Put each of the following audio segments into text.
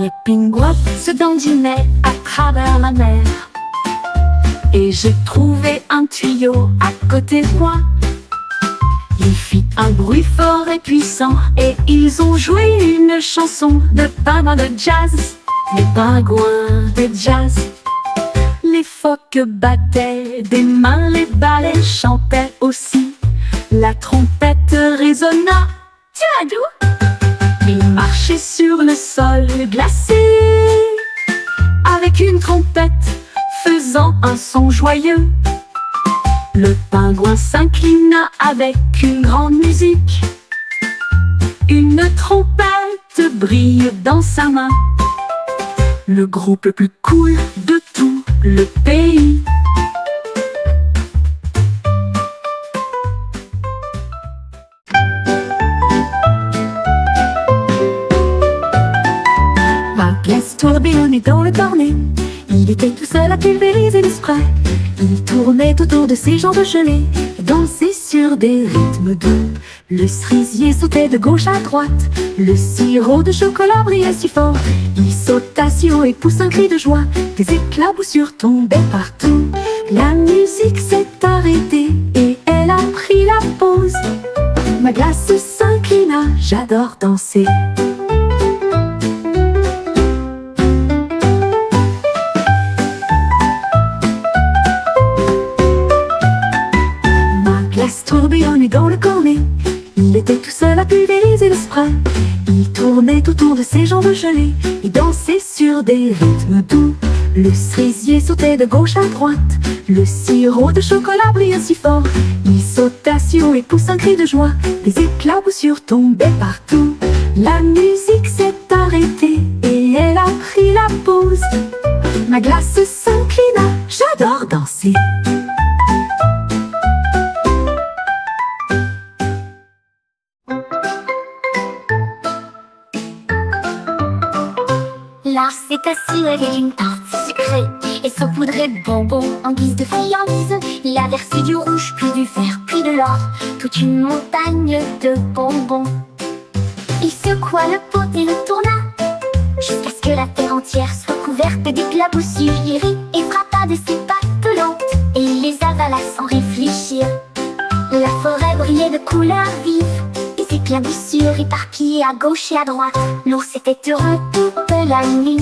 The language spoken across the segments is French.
Les pingouins se dandinaient à travers la mer. Et j'ai trouvé un tuyau à côté de moi. Il fit un bruit fort et puissant, et ils ont joué une chanson de pingouins de jazz. Les pingouins de jazz. Les phoques battaient des mains, les balais chantaient aussi. La trompette résonna, tiens d'où? Ils marchaient sur le sol glacé, avec une trompette faisant un son joyeux. Le pingouin s'inclina avec une grande musique. Une trompette brille dans sa main. Le groupe le plus cool de tout le pays. Maglès tourbillonnait dans le cornet. Il était tout seul à pulvériser le spray. Il tournait autour de ses jambes gelées, dansait sur des rythmes doux. Le cerisier sautait de gauche à droite. Le sirop de chocolat brillait si fort. Il sauta si haut et poussa un cri de joie. Des éclaboussures tombaient partout. La musique s'est arrêtée et elle a pris la pause. Ma glace s'inclina, j'adore danser. Tourbillonnait dans le cornet. Il était tout seul à pulvériser le spray. Il tournait autour de ses jambes gelées et dansait sur des rythmes doux. Le cerisier sautait de gauche à droite. Le sirop de chocolat brillait si fort. Il sauta si haut et poussa un cri de joie. Des éclaboussures tombaient partout. La musique s'est arrêtée et elle a pris la pause. Ma glace s'inclina, j'adore danser. Lars s'est assis avec une tarte sucrée et saupoudré de bonbons en guise de friandise. Il a versé du rouge, puis du vert, puis de l'or, toute une montagne de bonbons. Il secoua le pot et le tourna, jusqu'à ce que la terre entière soit couverte d'éclaboussures. Il rit et frappa de ses pattes pelantes, et il les avala sans réfléchir. La forêt brillait de couleurs vives, des éclaboussures éparpillées à gauche et à droite. L'ours était heureux toute la nuit.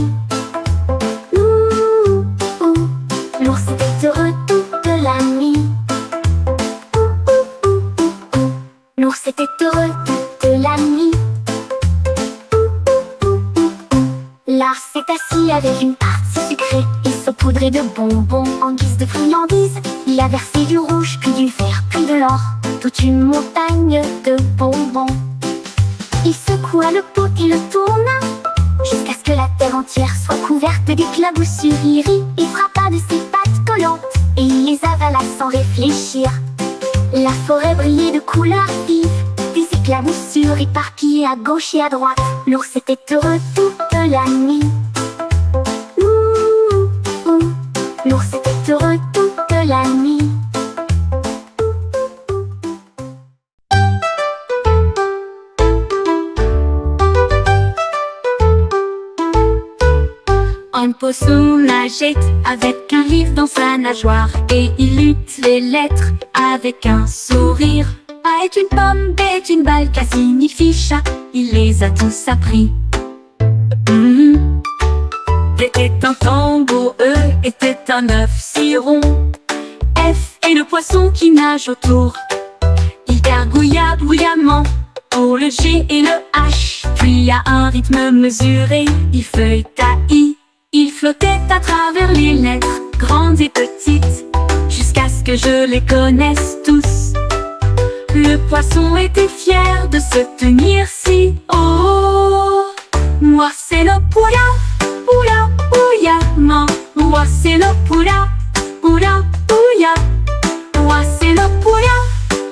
L'ours était heureux toute la nuit. L'ours était heureux toute la nuit. Lars s'est assis avec une tarte sucrée et saupoudré de bonbons en guise de friandise. Il a versé du rouge, puis du vert, puis de l'or, toute une montagne de bonbons. Il secoua le pot et le tourna, jusqu'à ce que la terre entière soit couverte d'éclaboussures. Il rit et frappa de ses pattes collantes, et il les avala sans réfléchir. La forêt brillait de couleurs vives, des éclaboussures éparpillées à gauche et à droite. L'ours était heureux toute la nuit. L'ours était heureux toute la nuit. Un poisson nageait avec un livre dans sa nageoire, et il lut les lettres avec un sourire. A est une pomme, B est une balle, K signifie chat, il les a tous appris. D est un tambour, E était un œuf si rond. F est le poisson qui nage autour. Il gargouilla bruyamment pour le G et le H, puis à un rythme mesuré, il feuilleta I. Il flottait à travers les lettres, grandes et petites, jusqu'à ce que je les connaisse tous. Le poisson était fier de se tenir si haut. Moi c'est le pouya, pouya, pouya, moi c'est le pouya, pouya, pouya. Moi c'est le pouya,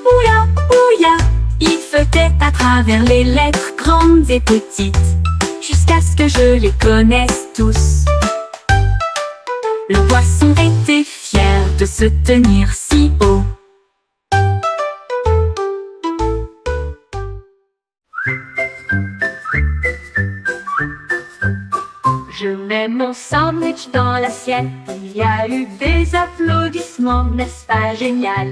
pouya, pouya. Il flottait à travers les lettres, grandes et petites, jusqu'à ce que je les connaisse tous. Le poisson était fier de se tenir si haut. mets mon sandwich dans l'assiette. Il y a eu des applaudissements, n'est-ce pas génial?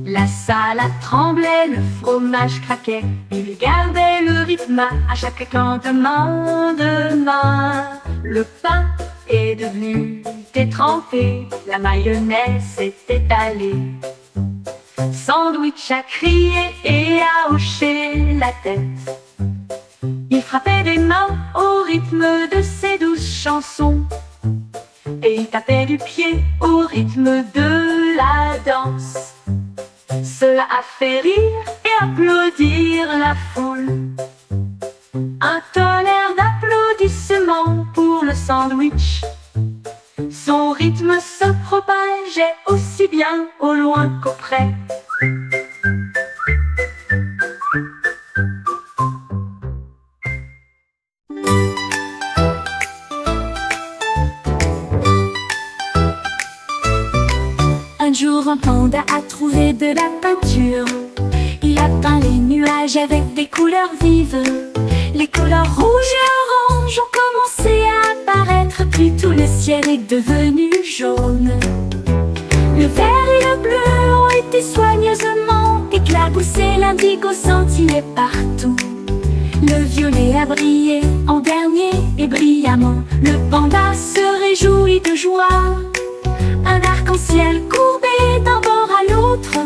La salle a tremblé, le fromage craquait. Il gardait le rythme à chaque cantement de main. Le pain est devenu détrempé, la mayonnaise s'est étalée. Sandwich a crié et a hoché la tête. Il frappait des mains au rythme de ses douces chansons. Et il tapait du pied au rythme de la danse. Cela a fait rire et applaudir la foule. Un tonnerre d'applaudissements pour le sandwich. Son rythme se propageait aussi bien au loin qu'au près. Un jour, un panda a trouvé de la peinture. Il a peint les nuages avec des couleurs vives. Les couleurs rouges et oranges ont commencé à apparaître, puis tout le ciel est devenu jaune. Le vert et le bleu ont été soigneusement éclaboussés, l'indigo scintillait partout. Le violet a brillé en dernier et brillamment. Le panda se réjouit de joie. Un arc-en-ciel courbé d'un bord à l'autre,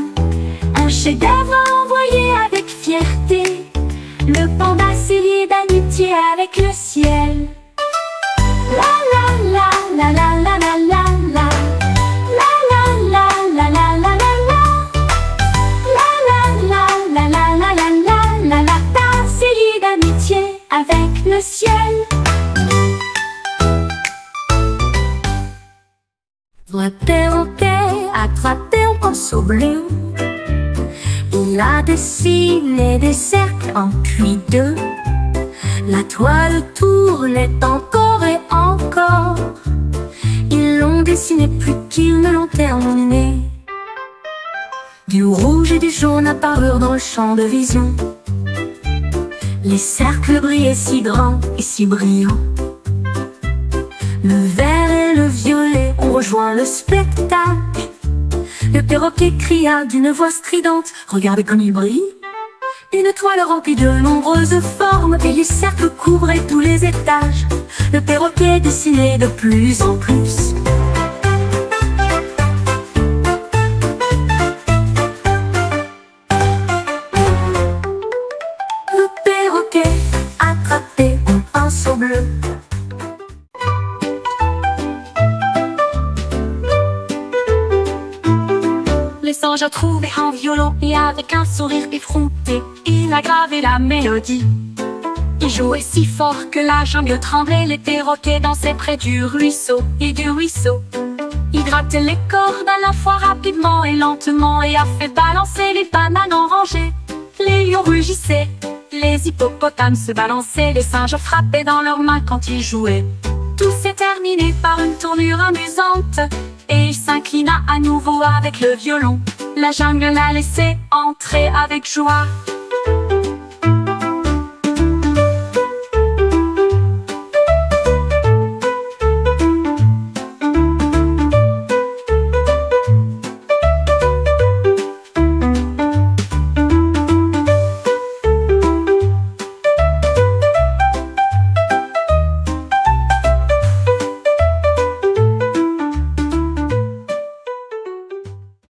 un chef-d'œuvre envoyé avec fierté. Le panda s'est lié d'amitié avec le ciel. La la la la la la la la la. La la la la la la la la. La la la la la la la la la la. Ta s'est lié d'amitié avec le ciel. Le perroquet a attrapé un pinceau bleu. Il a dessiné des cercles en puis deux. La toile tournait encore et encore. Ils l'ont dessiné plus qu'ils ne l'ont terminé. Du rouge et du jaune apparurent dans le champ de vision. Les cercles brillaient si grands et si brillants. Le vert et le violet ont rejoint le spectacle. Le perroquet cria d'une voix stridente: regardez comme il brille! Une toile remplie de nombreuses formes et les cercles couvraient tous les étages. Le perroquet dessinait de plus en plus. Le perroquet attrapait un pinceau bleu. Le singe a trouvé un violon et avec un sourire effronté, il a gravé la mélodie. Il jouait si fort que la jungle tremblait. Les perroquets dansaient près du ruisseau et du ruisseau. Il grattait les cordes à la fois rapidement et lentement et a fait balancer les bananes en rangée. Les lions rugissaient, les hippopotames se balançaient, les singes frappaient dans leurs mains quand ils jouaient. Tout s'est terminé par une tournure amusante et il s'inclina à nouveau avec le violon. La jungle l'a laissé entrer avec joie.